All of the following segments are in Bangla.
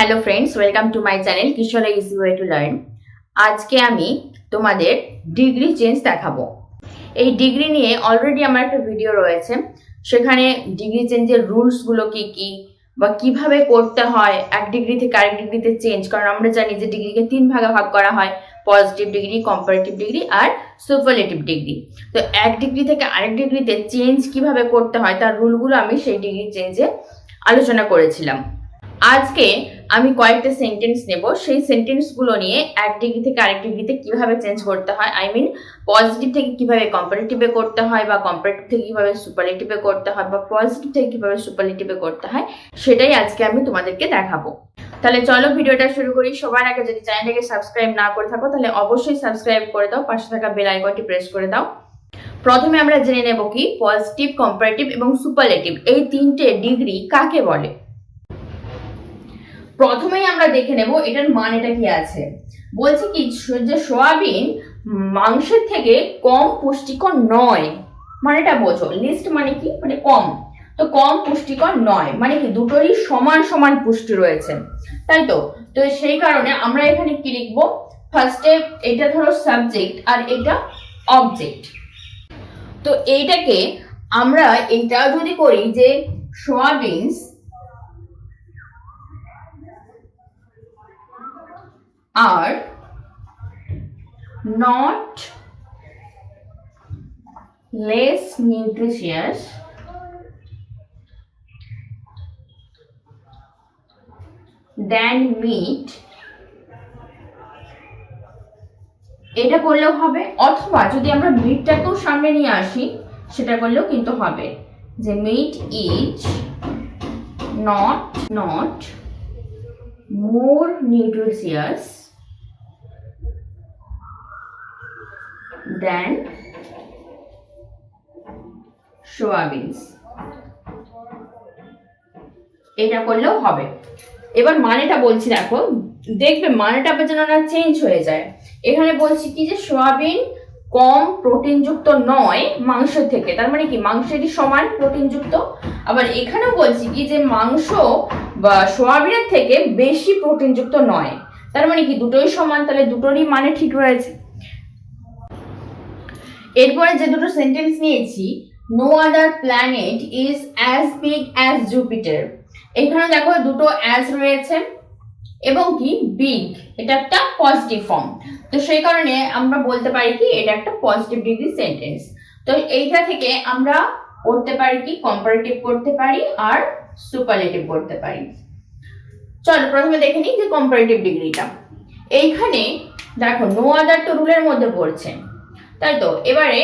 Hello friends, welcome to my channel কিশোরা ইজি ওয়ে টু লার্ন। আজকে আমি তোমাদের ডিগ্রি চেঞ্জ দেখাবো। এই ডিগ্রি নিয়ে অলরেডি আমার একটা ভিডিও রয়েছে, সেখানে ডিগ্রি চেঞ্জের রুলসগুলো কি কি বা কিভাবে করতে হয় এক ডিগ্রি থেকে আরেক ডিগ্রিতে চেঞ্জ। কারণ আমরা জানি যে ডিগ্রিকে 3 ভাগে ভাগ করা হয়, পজিটিভ ডিগ্রি, কম্পারেটিভ ডিগ্রি আর সুপারলেটিভ ডিগ্রি। তো এক ডিগ্রি থেকে আরেক ডিগ্রিতে চেঞ্জ কিভাবে করতে হয় তার রুলগুলো আমি সেই ডিগ্রি চেঞ্জে আলোচনা করেছিলাম। আজকে আমি কয়েকটা সেন্টেন্স নেব, সেই সেন্টেন্সগুলো নিয়ে এক ডিগ্রি থেকে আরেক ডিগ্রিতে কিভাবে চেঞ্জ করতে হয়, আই মিন পজিটিভ থেকে কিভাবে কম্পারেটিভে করতে হয় বা কম্পারেটিভ থেকে কিভাবে সুপারলেটিভে করতে হয় বা পজিটিভ থেকে কিভাবে সুপারলেটিভে করতে হয়, সেটাই আজকে আমি তোমাদেরকে দেখাবো। তাহলে চলো ভিডিওটা শুরু করি। সবার আগে যদি চ্যানেলটাকে সাবস্ক্রাইব না করে থাকো তাহলে অবশ্যই সাবস্ক্রাইব করে দাও, পাশে থাকা বেল আইকনটি প্রেস করে দাও। প্রথমে আমরা জেনে নেব কি পজিটিভ, কম্পারেটিভ এবং সুপারলেটিভ এই তিনটে ডিগ্রি কাকে বলে। প্রথমেই আমরা দেখে নেব এটার মানেটা কি আছে। বলছে কি যে সোয়াবিন মাংসের থেকে কম পুষ্টিকর নয়, মানেটা বোঝো। লিস্ট মানে কি, মানে কম, তো কম পুষ্টিকর নয় মানে কি দুটোরই সমান সমান পুষ্টি রয়েছে, তাই তো। তো সেই কারণে আমরা এখানে কি লিখবো, ফার্স্টে এটা ধরো সাবজেক্ট আর এটা অবজেক্ট। তো এইটাকে আমরা এইটা যদি করি যে সোয়াবিনস are not less nutritious than meat, এটা করলেও হবে। অথবা যদি আমরা মিটটাকেও সামনে নিয়ে আসি সেটা করলেও কিন্তু হবে, যে meat is not more nutritious than সোয়াবিনস, এটা করলেও হবে। এবার মানেটা বলছি, দেখো দেখবে মানেটা যেন না চেঞ্জ হয়ে যায়। এখানে বলছি কি যে সোয়াবিন কম প্রোটিনযুক্ত নয় মাংসের থেকে, তার মানে কি মাংসেরই সমান প্রোটিনযুক্ত। আবার এখানেও বলছি কি যে মাংস বা সোয়াবিনের থেকে বেশি প্রোটিনযুক্ত নয়, তার মানে কি দুটোই সমান, তাহলে দুটোরই মানে ঠিক রয়েছে। এরপরে যে দুটো সেন্টেন্স নিয়েছি, no other planet is as big as Jupiter, এখানে দেখো দুটো অ্যাজ রয়েছে এবং কি বিগ, এটা একটা পজিটিভ ফর্ম, তো সেই কারণে আমরা বলতে পারি কি এটা একটা পজিটিভ ডিগ্রি সেন্টেন্স। তো এইটা থেকে আমরা করতে পারি কি কম্পারেটিভ করতে পারি আর সুপারলেটিভ করতে পারি। চলো প্রথমে দেখে নিই যে কম্পারেটিভ ডিগ্রিটা। এইখানে দেখো নো আদার তো রুলের মধ্যে পড়ছে, তাই তো। এবারে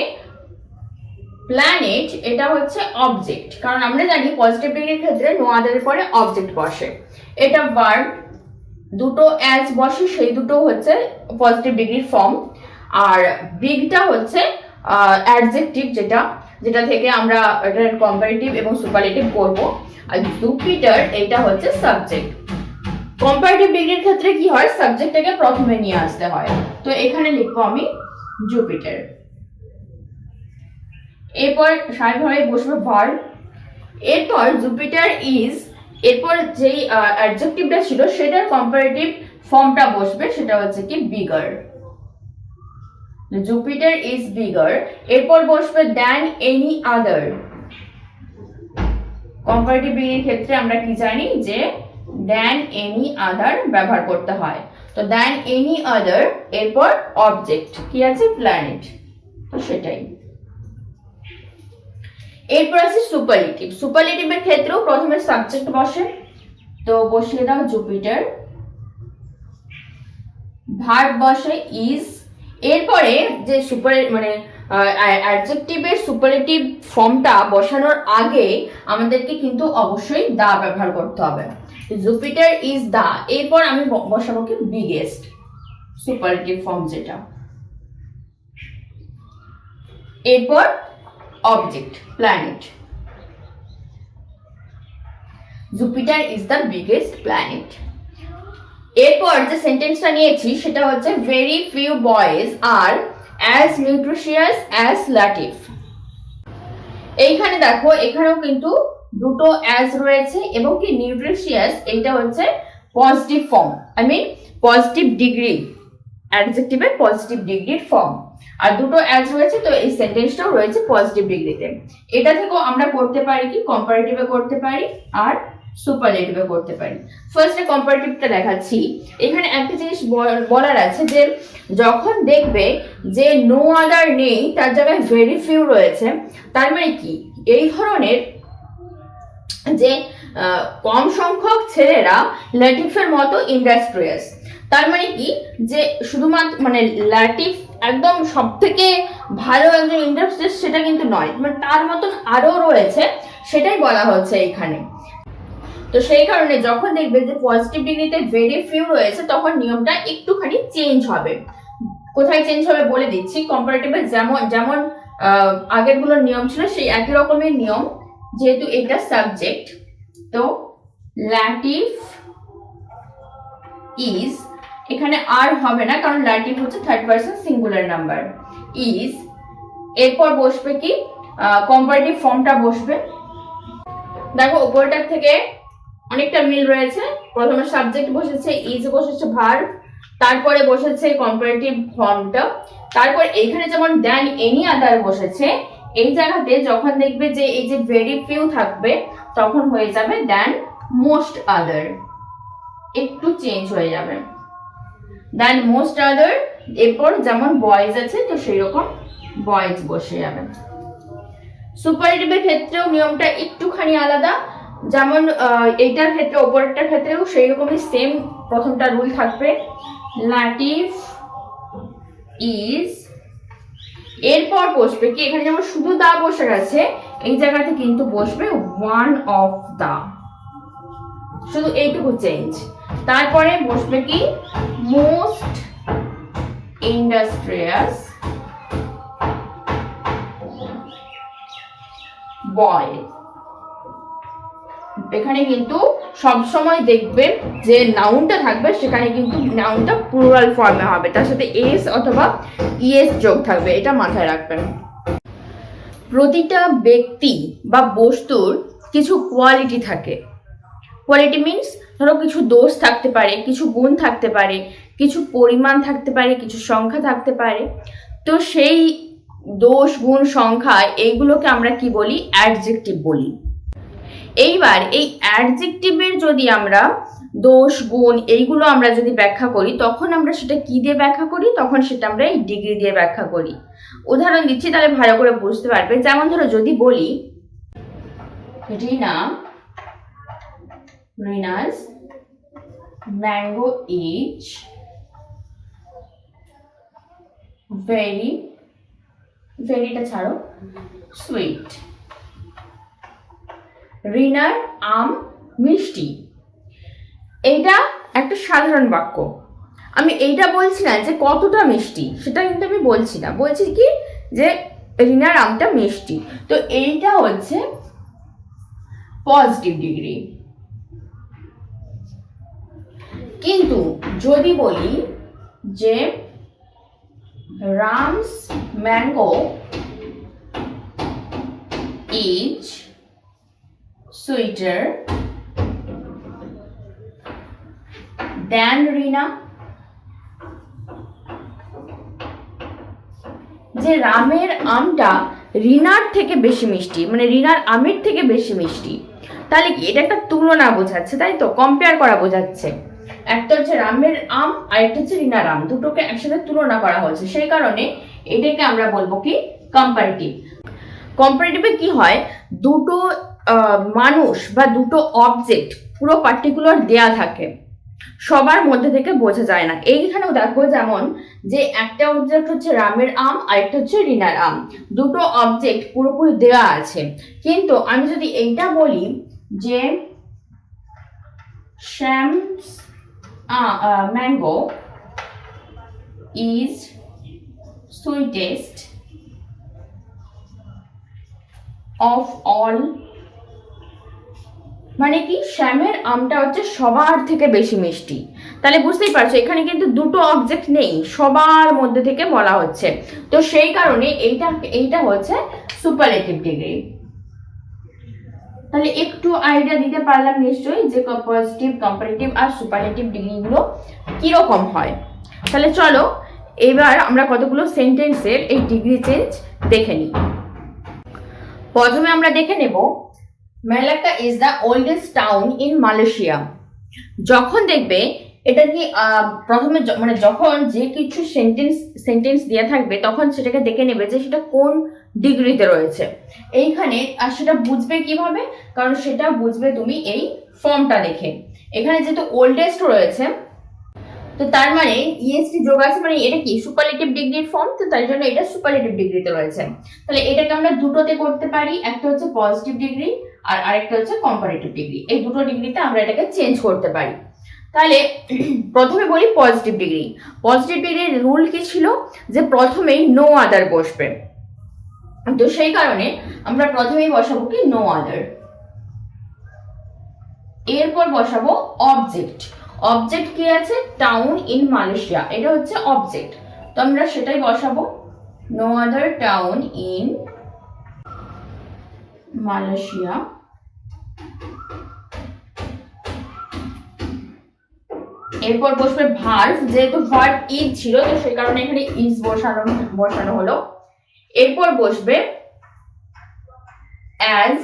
প্ল্যানেট এটা হচ্ছে অবজেক্ট, কারণ আমরা জানি পজিটিভ ডিগ্রির ক্ষেত্রে নো আদারের পরে অবজেক্ট বসে। এটা ভার্ব, দুটো অ্যাজ বসে, সেই দুটো হচ্ছে পজিটিভ ডিগ্রির ফর্ম। আর বিগটা হচ্ছে অ্যাডজেক্টিভ, যেটা থেকে আমরা এটার কম্পারেটিভ এবং সুপারলেটিভ করব। আর জুপিটার এটা হচ্ছে সাবজেক্ট। কম্পারেটিভ ডিগ্রির ক্ষেত্রে কি হয়, সাবজেক্টটাকে প্রথমে নিয়ে আসতে হয়, তো এখানে লিখবো আমি জুপিটার। এরপর স্বাভাবিকভাবে বসবে ভার্ব। এরপর জুপিটার ইজ, এরপর যেই অ্যাডজেক্টিভটা ছিল সেটার কম্পারেটিভ ফর্মটা বসবে, সেটা হচ্ছে কি বিগার। Jupiter is bigger. এরপর বসবে দ্যান এনি আদার। কম্পারেটিভ ডিগ্রির ক্ষেত্রে আমরা কি জানি যে দ্যান এনি আদার ব্যবহার করতে হয়, তো দ্যান এনি আদার। এরপর অবজেক্ট কি আছে, প্ল্যানেট, তো সেটাই। এরপর আছে সুপারলেটিভ। সুপারলেটিভের ক্ষেত্রেও প্রথমে সাবজেক্ট বসে, তো বসিয়ে দাও জুপিটার। ভার্ব বসে ইজ। এরপরে যে অ্যাডজেক্টিভের সুপারলেটিভ ফর্মটা বসানোর আগে আমাদেরকে কিন্তু অবশ্যই দা ব্যবহার করতে হবে। Jupiter is the. এরপর আমি বসাবো কি বিগেস্ট, সুপারলেটিভ ফর্ম যেটা। এরপর object planet. Jupiter is the biggest planet. এরপর যে সেন্টেন্সটা নিয়েছি সেটা হচ্ছে very few boys are as nutritious as Latif. এইখানে দেখো এখানেও কিন্তু দুটো অ্যাজ রয়েছে এবং কি নিউট্রিশিয়াস, এইটা হচ্ছে positive form, I mean positive degree, অ্যাডজেক্টিভের পজিটিভ ডিগ্রির ফর্ম। আর দুটো অ্যাজ রয়েছে, তো এই সেন্টেন্সটাও রয়েছে পজিটিভ ডিগ্রিতে। এটা থেকেও আমরা করতে পারি কি, কম্পারেটিভে করতে পারি আর সুপারলেটিভে করতে পারি। ফার্স্টে কম্পারেটিভটা দেখাচ্ছি। এখানে একটা জিনিস বলার আছে যে যখন দেখবে যে নো আদার নেই, তার জায়গায় ভেরি ফিউ রয়েছে, তার মানে কি, এই ধরনের যে কম সংখ্যক ছেলেরা ল্যাটিফের মতো ইন্ডাস্ট্রিয়াস, তার মানে কি যে শুধুমাত্র মানে ল্যাটিফ একদম সব থেকে ভালো একজন ইন্ডাস্ট্রিয়াস সেটা কিন্তু নয়, মানে তার মতন আরো রয়েছে, সেটাই বলা হচ্ছে এখানে। তো সেই কারণে যখন দেখবে যে পজিটিভ ডিগ্রিতে ভেরি ফিউ রয়েছে, তখন নিয়মটা একটুখানি চেঞ্জ হবে। কোথায় চেঞ্জ হবে বলে দিচ্ছি। কম্পারেটিভে যেমন যেমন আগেরগুলোর নিয়ম ছিল, সেই একই রকমের নিয়ম, যেহেতু এটা সাবজেক্ট, তো ল্যাটিভ ইজ, এখানে আর হবে না কারণ ল্যাটিভ হচ্ছে third person singular number, is, এরপর বসবে কি কম্পারেটিভ ফর্মটা বসবে। দেখো উপরটার থেকে অনেকটা মিল রয়েছে। প্রথমে সাবজেক্ট বসেছে, ইজ বসেছে ভার্ব, তারপরে বসেছে কম্পারেটিভ ফর্মটা, তারপর এখানে যেমন দেন এনি আদার বসেছে, এই জায়গাতে যখন দেখবে যে এই যে ভেরি ফিউ থাকবে, তখন হয়ে যাবে দেন মোস্ট আদার, একটু চেঞ্জ হয়ে যাবে, দেন মোস্ট আদার। এরপর যেমন বয়েজ আছে, তো সেই রকম বয়েজ বসে যাবে। সুপারলেটিভের ক্ষেত্রেও নিয়মটা একটুখানি আলাদা, যেমন এইটার ক্ষেত্রে ওপরেরটার ক্ষেত্রেও সেই রকমই সেম প্রথমটা রুল থাকবে, ল্যাটিভ ইজ, এরপর বসবে কি, এখানে যেমন শুধু দা বসে গেছে, এই জায়গাতে কিন্তু বসবে ওয়ান অফ দা, শুধু এইটুকু চেঞ্জ। তারপরে বসবে কি মোস্ট ইন্ডাস্ট্রিয়াস বয়। এখানে কিন্তু সবসময় দেখবে যে নাউনটা থাকবে, সেখানে কিন্তু নাউনটা প্লুরাল ফর্মে হবে, তার সাথে এস অথবা ইএস যোগ থাকবে, এটা মাথায় রাখবেন। প্রতিটা ব্যক্তি বা বস্তুর কিছু কোয়ালিটি থাকে। কোয়ালিটি মিনস ধরো কিছু দোষ থাকতে পারে, কিছু গুণ থাকতে পারে, কিছু পরিমাণ থাকতে পারে, কিছু সংখ্যা থাকতে পারে। তো সেই দোষ, গুণ, সংখ্যা এইগুলোকে আমরা কি বলি, অ্যাডজেক্টিভ বলি। এইবার এই অ্যাডজেক্টিভের যদি আমরা দোষ, গুণ এইগুলো আমরা যদি ব্যাখ্যা করি, তখন আমরা সেটা কি দিয়ে ব্যাখ্যা করি, তখন সেটা আমরা এই ডিগ্রি দিয়ে ব্যাখ্যা করি। উদাহরণ দিচ্ছি, তাহলে ভালো করে বুঝতে পারবে। যেমন ধরো যদি বলি রিনা's mango is ভেরিটা ছাড়ো, সুইট। রিনার আম মিষ্টি। এইটা একটা সাধারণ বাক্য। আমি এইটা বলছি না যে কতটা মিষ্টি, সেটা কিন্তু আমি বলছি না, বলছি কি যে রিনার আমটা মিষ্টি। তো এইটা হচ্ছে পজিটিভ ডিগ্রি। কিন্তু যদি বলি যে রামস ম্যাঙ্গো ইজ সুইটার দেন রিনা, যে রামের আমটা রিনার থেকে বেশি মিষ্টি, মানে রিনার আমের থেকে বেশি মিষ্টি, তাহলে কি এটা একটা তুলনা বোঝাচ্ছে, তাই তো, কম্পেয়ার করা বোঝাচ্ছে। একটা হচ্ছে রামের আম আর একটা হচ্ছে রিনার আম, দুটোকে একসাথে তুলনা করা হচ্ছে, সেই কারণে এটাকে আমরা বলবো কি কম্পারেটিভ। কম্পারেটিভে কি হয়, দুটো মানুষ বা দুটো অবজেক্ট পুরো পার্টিকুলার দেয়া থাকে, সবার মধ্যে থেকে বোঝা যায় না। এইখানেও দেখো যেমন যে একটা অবজেক্ট হচ্ছে রামের আম আর একটা হচ্ছে রিনার আম, দুটো অবজেক্ট পুরোপুরি দেওয়া আছে। কিন্তু আমি যদি এইটা বলি যে Shyam's mango is sweetest of all, মানে কি শ্যামের আমটা হচ্ছে সবার থেকে বেশি মিষ্টি। তাহলে বুঝতেই পারছো এখানে কিন্তু দুটো অবজেক্ট নেই, সবার মধ্যে থেকে বলা হচ্ছে। তো সেই কারণে এইটা হচ্ছে সুপারলেটিভ ডিগ্রি। তাহলে একটু আইডিয়া দিতে পারলাম নিশ্চয়ই যে পজিটিভ, কম্পারেটিভ আর সুপারলেটিভ ডিগ্রিগুলো কিরকম হয়। তাহলে চলো এবার আমরা কতগুলো সেন্টেন্সের এই ডিগ্রি চেঞ্জ দেখে নিই। প্রথমে আমরা দেখে নেব Malacca is the oldest town in Malaysia. যখন দেখবে এটা কি প্রথমে মানে যখন যে কিছু সেন্টেন্স দেওয়া থাকবে তখন সেটাকে দেখে নেবে যে সেটা কোন ডিগ্রিতে রয়েছে এইখানে। আর সেটা বুঝবে কিভাবে, কারণ সেটা বুঝবে তুমি এই ফর্মটা দেখে। এখানে যেহেতু ওল্ডেস্ট রয়েছে তো তার মানে ইএসটি যোগ আছে, মানে এটা কি সুপারলেটিভ ডিগ্রির ফর্ম, তো তাই জন্য এটা সুপারলেটিভ ডিগ্রিতে রয়েছে। তাহলে এটাকে আমরা দুটোতে করতে পারি, একটা হচ্ছে পজিটিভ ডিগ্রি আর আরেকটা হচ্ছে কম্পারেটিভ ডিগ্রি। এই দুটো ডিগ্রিতে আমরা এটাকে চেঞ্জ করতে পারি। তাহলে প্রথমে বলি পজিটিভ ডিগ্রি। পজিটিভ ডিগ্রির রুল কি ছিল যে প্রথমেই নো আদার বসবে, তো সেই কারণে আমরা প্রথমেই বসাবো কি নো আদার, এরপর বসাবো অবজেক্ট। অবজেক্ট কি আছে, টাউন ইন মালয়েশিয়া, এটা হচ্ছে অবজেক্ট, তো আমরা সেটাই বসাবো no other town in Malaysia. এরপর বসবে ভার্ব, যেহেতু ভার্ব ইজ ছিল তো সেই কারণে এখানে ইজ বসানো হলো। এরপর বসবে অ্যাজ।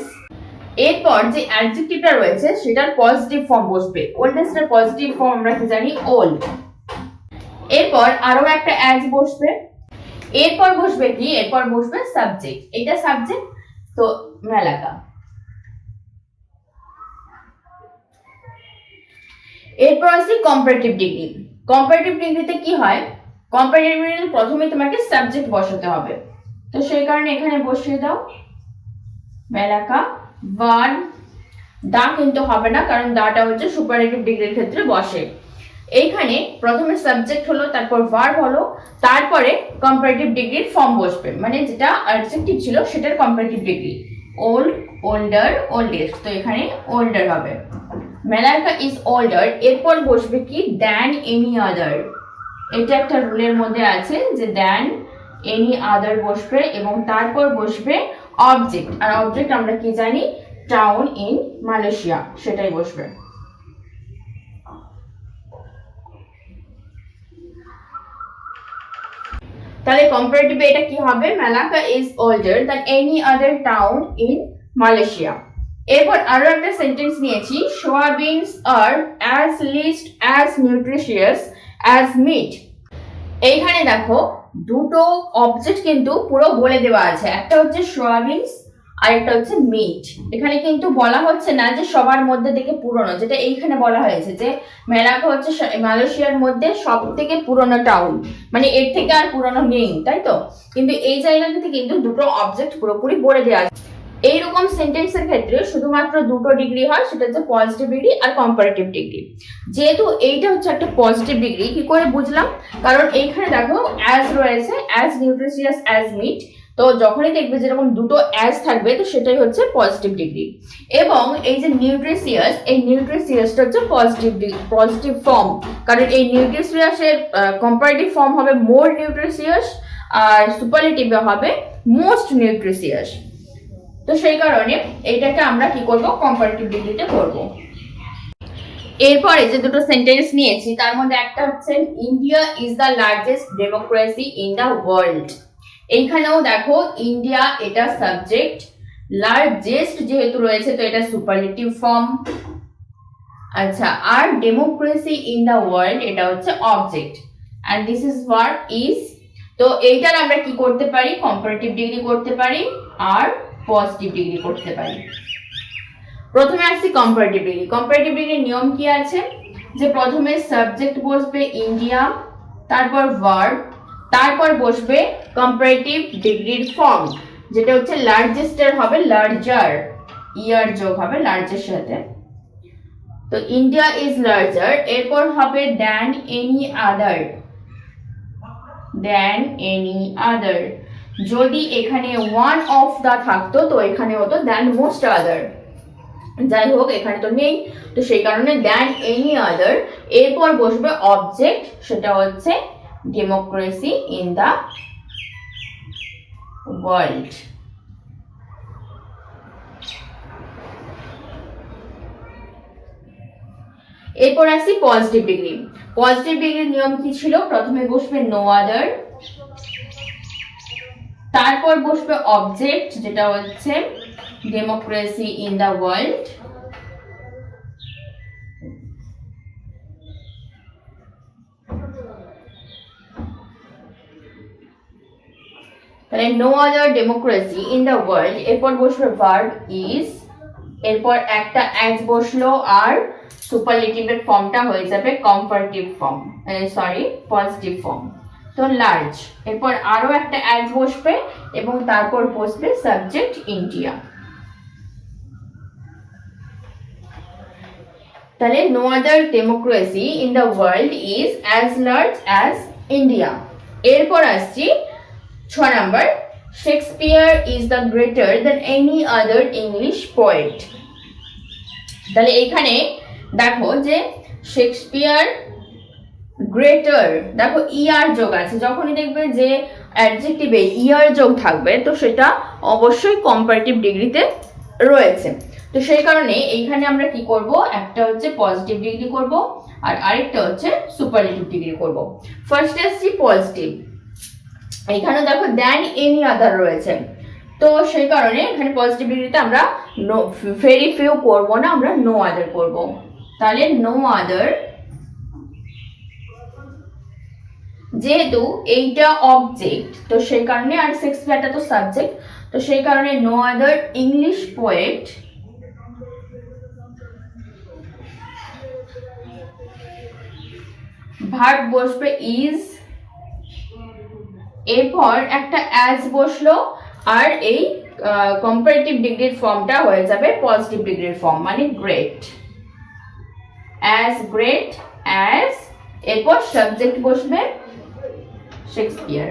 এরপর যে অ্যাডজেক্টিভটা রয়েছে সেটার পজিটিভ ফর্ম বসবে। ওল্ডেস্ট এর পজিটিভ ফর্ম আমরা কি জানি, ওল্ড। এরপর আরো একটা অ্যাজ বসবে। এরপর বসবে কি, এরপর বসবে সাবজেক্ট, এটা সাবজেক্ট তো মালাক্কা। এরপর আছে কম্পারেটিভ ডিগ্রি। কম্পারেটিভ ডিগ্রিতে কি হয়, কম্পারেটিভ ডিগ্রিতে প্রথমে তোমাকে সাবজেক্ট বসাতে হবে, তো সেই কারণে এখানে বসিয়ে দাও মালাক্কা। ভার্ব দা কিন্তু হবে না, কারণ দাটা হচ্ছে সুপারলেটিভ ডিগ্রির ক্ষেত্রে বসে। এইখানে প্রথমে সাবজেক্ট হলো, তারপর ভার্ব হলো, তারপরে কম্পারেটিভ ডিগ্রির ফর্ম বসবে, মানে যেটা অ্যাডজেক্টিভ ছিল সেটার comparative degree. Old, older, oldest, তো এখানে ওল্ডার হবে। মালাক্কা ইজ ওল্ডার, এরপর বসবে কি দ্যান এনি আদার। এটা একটা রুলের মধ্যে আছে যে দ্যান এনি আদার বসবে এবং তারপর বসবে অবজেক্ট, আর অবজেক্ট আমরা কি জানি, টাউন ইন মালয়েশিয়া, সেটাই বসবে। তাহলে কম্পারেটিভে এটা কি হবে, Malacca is older than any other town in Malaysia. এরপর আরো একটা সেন্টেন্স নিয়েছি, soybeans are as least as nutritious as meat. এইখানে দেখো দুটো অবজেক্ট কিন্তু পুরো বলে দেওয়া আছে, একটা হচ্ছে সোয়াবিনস আর একটা হচ্ছে মিট। এখানে কিন্তু বলা হচ্ছে না যে সবার মধ্যে থেকে পুরনো, যেটা এইখানে বলা হয়েছে যে মালাক্কা হচ্ছে মালয়েশিয়ার মধ্যে সব থেকে পুরনো টাউন, মানে এর থেকে আর পুরনো নেই, তাই তো। কিন্তু এই জায়গাটাতে কিন্তু দুটো অবজেক্ট পুরোপুরি বলে দেওয়া আছে। এইরকম সেন্টেন্সের ক্ষেত্রে শুধুমাত্র দুটো ডিগ্রি হয়, সেটা হচ্ছে পজিটিভ ডিগ্রি আর কম্পারেটিভ ডিগ্রি। যেহেতু এইটা হচ্ছে একটা পজিটিভ ডিগ্রি, কি করে বুঝলাম, কারণ এইখানে দেখো অ্যাজ রয়েছে, অ্যাজ নিউট্রিশিয়াস অ্যাজ মিট, তো যখনই দেখবে যেরকম দুটো অ্যাজ থাকবে তো সেটাই হচ্ছে পজিটিভ ডিগ্রি। এবং এই যে নিউট্রিশিয়াস, এই নিউট্রিশিয়াসটা হচ্ছে পজিটিভ ফর্ম, কারণ এই নিউট্রিশিয়াসের কম্পারেটিভ ফর্ম হবে মোর নিউট্রিশিয়াস আর সুপারলেটিভে হবে মোস্ট নিউট্রিশিয়াস। তো সেই কারণে এইটাকে আমরা কি করব, কম্পারেটিভ ডিগ্রিতে করব। এরপরে যে দুটো সেন্টেন্স নিয়েছি তার মধ্যে একটা হচ্ছে India is the largest democracy in the world. এইখানেও দেখো ইন্ডিয়া এটা সাবজেক্ট, লার্জেস্ট যেহেতু রয়েছে তো এটা সুপারলেটিভ ফর্ম। আচ্ছা, আর ডেমোক্রেসি ইন দ্য ওয়ার্ল্ড এটা হচ্ছে object, and this is verb is. তো এইটার আমরা কি করতে পারি, কম্পারেটিভ ডিগ্রি করতে পারি আর পজিটিভ ডিগ্রি করতে পারি। প্রথমে আসছি কম্পারেটিভ ডিগ্রি। কম্পারেটিভ ডিগ্রির নিয়ম কি আছে, যে প্রথমে সাবজেক্ট বসবে ইন্ডিয়া, তারপর ভার্ব, তারপর বসবে কম্পারেটিভ ডিগ্রির ফর্ম, যেটা হচ্ছে লার্জেস্টের হবে লার্জার, ইয়ার যোগ হবে লার্জের সাথে, তো ইন্ডিয়া ইজ লার্জার। এরপর হবে দ্যান এনি আদার, দ্যান এনি আদার। যদি এখানে ওয়ান অফ দা থাকতো তো এখানে হতো দ্যান মোস্ট আদার, যাই হোক এখানে তো নেই, তো সেই কারণে দ্যান এনি আদার। এরপর বসবে অবজেক্ট, সেটা হচ্ছে ডেমোক্রেসি ইন দা ওয়ার্ল্ড। এরপর আসি পজিটিভ ডিগ্রি। পজিটিভ ডিগ্রির নিয়ম কি ছিল? প্রথমে বসবে নো আদার, তারপর বসবে অবজেক্ট যেটা হচ্ছে ডেমোক্রেসি ইন দ্য ওয়ার্ল্ড, তাহলে no other democracy in the world. এরপর বসবে ভার্ব ইজ, এরপর একটা অ্যাজ বসলো আর সুপারলেটিভের ফর্মটা হয়ে যাবে comparative form, sorry positive form, তো লার্জ। এরপর আরো একটা অ্যাজ বসবে এবং তারপর বসবে সাবজেক্ট ইন্ডিয়া। তাহলে no other democracy in the world is as large as India. এরপর আসছি 6 number, Shakespeare is the greater than any other English poet. তাহলে এখানে দেখো যে শেক্সপিয়ার গ্রেটার, দেখো ইয়ার যোগ আছে, যখনই দেখবে যে অ্যাডজেক্টিভে ইয়ার যোগ থাকবে তো সেটা অবশ্যই কম্পারেটিভ ডিগ্রিতে রয়েছে। তো সেই কারণে এইখানে আমরা কি করব, একটা হচ্ছে পজিটিভ ডিগ্রি করব আর আরেকটা হচ্ছে সুপারলেটিভ ডিগ্রি করব। ফার্স্ট আসছি পজিটিভ, এখানে দেখো দ্যান এনি আদার রয়েছে, তো সেই কারণে এখানে পজিটিভ ডিগ্রিতে আমরা ভেরি ফিউ করব না, আমরা নো আদার করব। তাহলে নো আদার, যেহেতু এইটা অবজেক্ট তো সেই কারণে, আর শেক্সপিয়ারটা তো সাবজেক্ট, তো সেই কারণে no other English poet, verb বসবে ইজ, এরপর একটা অ্যাজ বসলো আর এই কম্পারেটিভ ডিগ্রির ফর্মটা হয়ে যাবে পজিটিভ ডিগ্রির ফর্ম, মানে গ্রেট, অ্যাজ গ্রেট অ্যাজ, এরপর সাবজেক্ট বসবে শেক্সপিয়ার।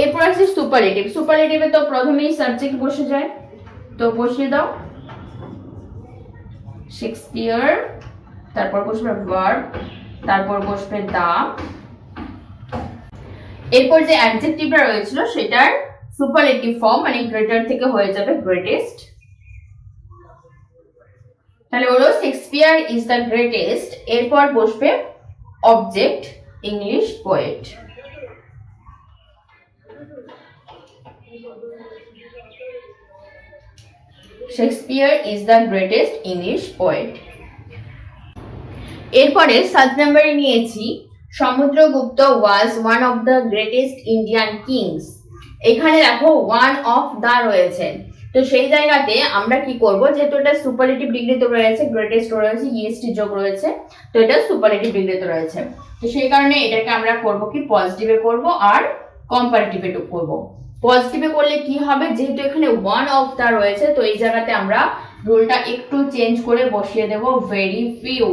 এরপর আছে সুপারলেটিভ। সুপারলেটিভে তো প্রথমেই সাবজেক্ট বসে যায়, তো বসিয়ে দাও শেক্সপিয়ার, তারপর বসবে ভার্ব, তারপর বসবে দা, এরপর যে অ্যাডজেক্টিভটা রয়েছিল সেটার সুপারলেটিভ ফর্ম মানে গ্রেটার থেকে হয়ে যাবে গ্রেটেস্ট। তাহলে হলো শেক্সপিয়ার ইজ দ্য গ্রেটেস্ট, এরপর বসবে object English poet. Shakespeare is the greatest English poet. এরপরে 7 নম্বরে নিয়েছি Samudragupta was one of the greatest Indian kings. এখানে দেখো ওয়ান অফ দা রয়েছে, তো সেই জায়গাতে আমরা কি করব, যেহেতু এটা সুপারলেটিভ ডিগ্রিতে রয়েছে, গ্রেটেস্ট রয়েছে, ইএসটি যোগ রয়েছে, তো এটা সুপারলেটিভ ডিগ্রিতে রয়েছে, তো সেই কারণে এটাকে আমরা করব কি পজিটিভে করব আর কম্পারেটিভে করব। পজিটিভে করলে কি হবে, যেহেতু এখানে ওয়ান অফ দা রয়েছে তো এই জায়গাতে আমরা রুলটা একটু চেঞ্জ করে বসিয়ে দেব ভেরি ফিউ,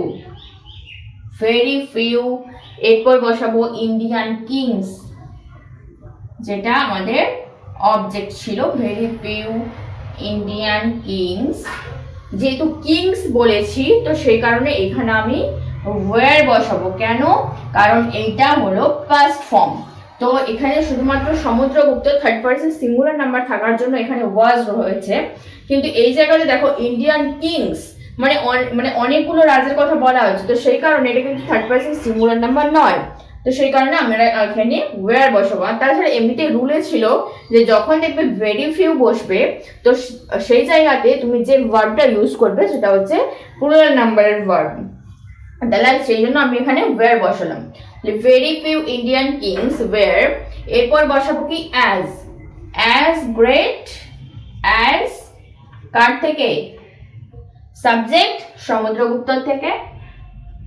ভেরি ফিউ, এরপর বসাবো ইন্ডিয়ান কিংস যেটা আমাদের অবজেক্ট ছিল, ভেরি ফিউ ইন্ডিয়ান কিংস। যেহেতু কিংস বলেছি তো সেই কারণে এখানে আমি ওয়্যার বসাবো, কেন, কারণ এইটা হলো পাস্ট ফর্ম, তো এখানে শুধুমাত্র Samudragupta third person singular number থাকার জন্য এখানে ওয়াজ রয়েছে, কিন্তু এই জায়গাতে দেখো ইন্ডিয়ান কিংস মানে অনেকগুলো রাজার কথা বলা হয়েছে, তো সেই কারণে এটা কিন্তু থার্ড পারসন সিঙ্গুলার নাম্বার নয়, তো সেই কারণে আমরা এখানে ওয়্যার বসাবো। আর তাছাড়া এমনিতে রুলে ছিল যে যখন দেখবে ভেরি ফিউ বসবে তো সেই জায়গাতে তুমি যে ভার্বটা ইউজ করবে সেটা হচ্ছে প্লুরাল নাম্বারের ভার্ব, তাহলে সেই জন্য আমি এখানে ওয়্যার বসালাম, very few Indian kings were. এরপর বসাবো কি অ্যাজ, অ্যাজ গ্রেট অ্যাজ, কার থেকে, সাবজেক্ট সমুদ্রগুপ্ত থেকে,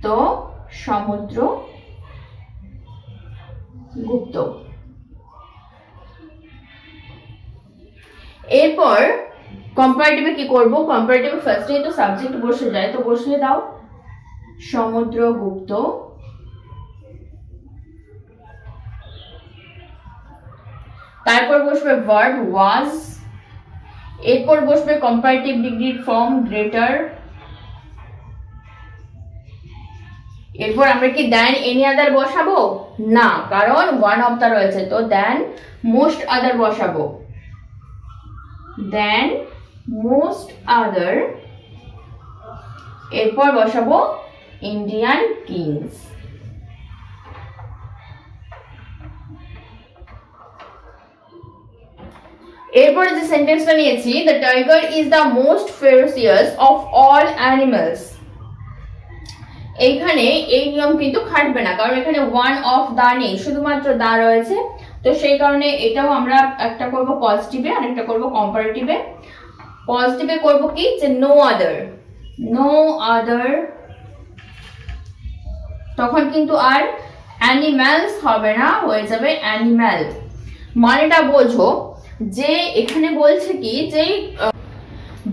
তো সমুদ্রগুপ্ত। এরপর কম্পারেটিভে কি করব, কম্পারেটিভে ফার্স্টে তো সাবজেক্ট বসে যায়, তো বসিয়ে দাও সমুদ্রগুপ্ত, তারপর বসবে ভার্ব ওয়াজ, এরপর বসবে কম্পারেটিভ ডিগ্রির ফর্ম গ্রেটার, এরপর আমরা কি দেন এনি আদার বসাবো না, কারণ ওয়ান অফ দা রয়েছে, তো দেন মোস্ট আদার বসাবো, দেন মোস্ট আদার, এরপর বসাবো ইন্ডিয়ান কিংস। এরপরে যে সেন্টেন্সটা নিয়েছি, the tiger is the most ফেরোসিয়াস of all animals. এইখানে এই নিয়ম কিন্তু খাটবে না, কারণ এখানে ওয়ান অফ দা নেই, শুধুমাত্র দা রয়েছে। তো সেই কারণে এটাও আমরা একটা করব পজিটিভে আর একটা করব কম্পারেটিভে। পজিটিভে করব কি, যে নো আদার, নো আদার, তখন কিন্তু আর অ্যানিম্যালস হবে না, হয়ে যাবে অ্যানিম্যাল। মানেটা বোঝো, যে এখানে বলছে কি, যে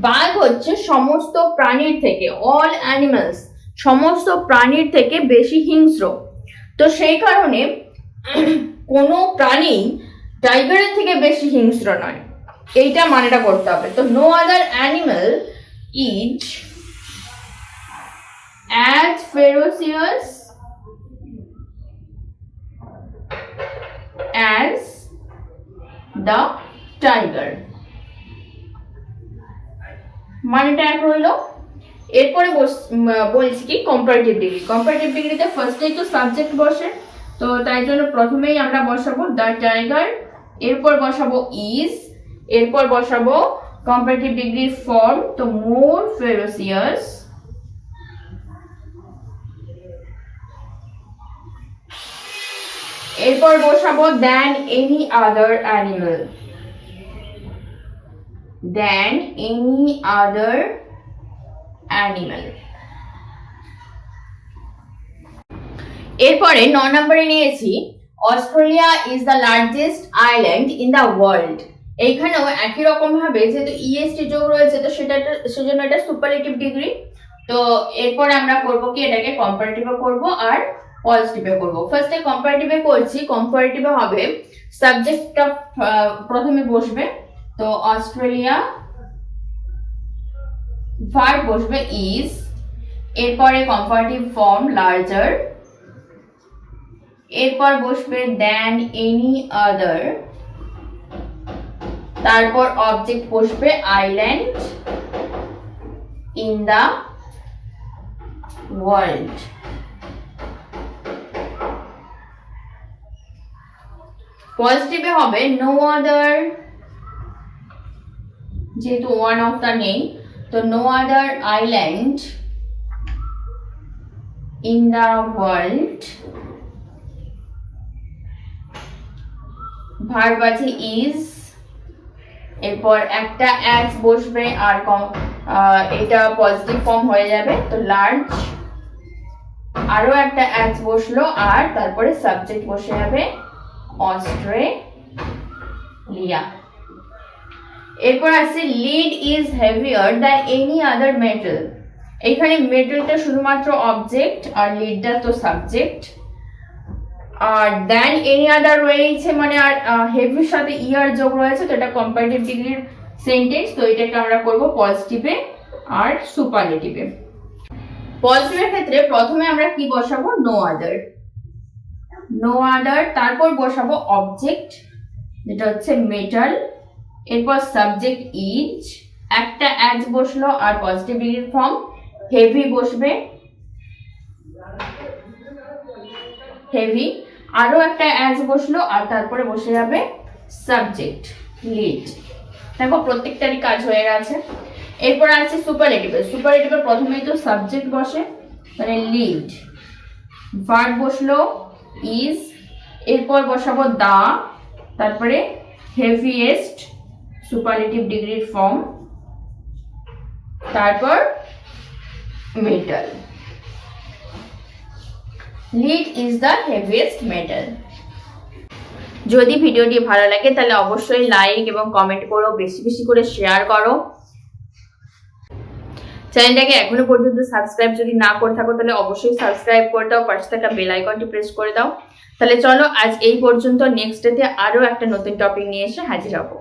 বাঘ হচ্ছে সমস্ত প্রাণীর থেকে, অল অ্যানিমালস, সমস্ত প্রাণীর থেকে বেশি হিংস্র। তো সেই কারণে কোনো প্রাণী টাইগারের থেকে বেশি হিংস্র নয়, এইটা মানেটা করতে হবে। তো no other animal is as ferocious as the tiger, মানেটা এক রইল। এরপরে বলছি কি কম্পারেটিভ ডিগ্রি। কম্পারেটিভ ডিগ্রিতে ফার্স্টেই তো সাবজেক্ট বসে, তো তাই জন্য প্রথমেই আমরা বসাবো দ্য টাইগার, এরপর বসাবো ইজ, এরপর বসাবো কম্পারেটিভ ডিগ্রির ফর্ম, তো মোর ফেরোসিয়াস, এরপর বসাবো দ্যান এনি আদার অ্যানিমাল, দ্যান এনি আদার অ্যানিমাল। এরপরে 9 নম্বরে নিয়েছি Australia is the largest island in the world. এইখানেও একই রকম ভাবে যেহেতু ইএসটি যোগ রয়েছে, তো সেজন্য এটা সুপারলেটিভ ডিগ্রি। তো এরপরে আমরা করব কি, এটাকে কম্পারেটিভে করব আর পজিটিভে করব। ফার্স্টে কম্পারেটিভে করছি, কম্পারেটিভে হবে সাবজেক্টটা প্রথমে বসবে, তো অস্ট্রেলিয়া, ভার্ব বসবে ইজ, এরপরে কম্পারেটিভ ফর্ম লার্জার, এরপর বসবে দ্যান এনি আদার, তারপর অবজেক্ট বসবে আইল্যান্ড ইন দ্য ওয়ার্ল্ড। পজিটিভে হবে নো আদার, যেহেতু ওয়ান অফ দা নেই, তো no other island in the world. Verb আছে ইজ, এরপর একটা অ্যাজ বসবে আর এটা পজিটিভ ফর্ম হয়ে যাবে, তো লার্জ, আরো একটা অ্যাজ বসলো আর তারপরে সাবজেক্ট বসে যাবে অস্ট্রেলিয়া। এরপর আছে lead is heavier than any other metal. এখানে মেটালটা শুধুমাত্র অবজেক্ট আর লিডটা তো সাবজেক্ট, আর দ্যান এনি আদার রয়েছে মানে আর হেভির সাথে ইয়ার যোগ রয়েছে, তো এটা কম্পারেটিভ ডিগ্রির সেন্টেন্স। তো এটাকে আমরা করব পজিটিভে আর সুপারলেটিভে। পজিটিভের ক্ষেত্রে প্রথমে আমরা কি বসাবো, নো আদার, নো আদার, তারপর বসাবো অবজেক্ট যেটা হচ্ছে মেটাল, এরপর সাবজেক্ট ইজ, একটা অ্যাজ বসলো আর পজিটিভ ডিগ্রির ফর্ম হেভি বসবে, হেভি, আরো একটা অ্যাজ বসলো আর তারপরে বসে যাবে সাবজেক্ট লিড। দেখো প্রত্যেকটারই কাজ হয়ে গেছে। এরপর আছে সুপারলেটিভে। সুপারলেটিভে প্রথমেই তো সাবজেক্ট বসে মানে লিড, ভার্ব বসলো ইজ, এরপর বসাবো দা, তারপরে হেভিয়েস্ট সুপারলেটিভ ডিগ্রির ফর্ম, তারপর metal, lead is the heaviest metal. যদি ভিডিওটি ভালো লাগে তাহলে অবশ্যই লাইক এবং কমেন্ট করো, বেশি বেশি করে শেয়ার করো। চ্যানেলটাকে এখনো পর্যন্ত সাবস্ক্রাইব যদি না করে থাকো তাহলে অবশ্যই সাবস্ক্রাইব করে দাও, পাশে থাকা বেল আইকনটি প্রেস করে দাও। তাহলে চলো আজ এই পর্যন্ত, নেক্সট ডেতে আরো একটা নতুন টপিক নিয়ে এসে হাজির হবো।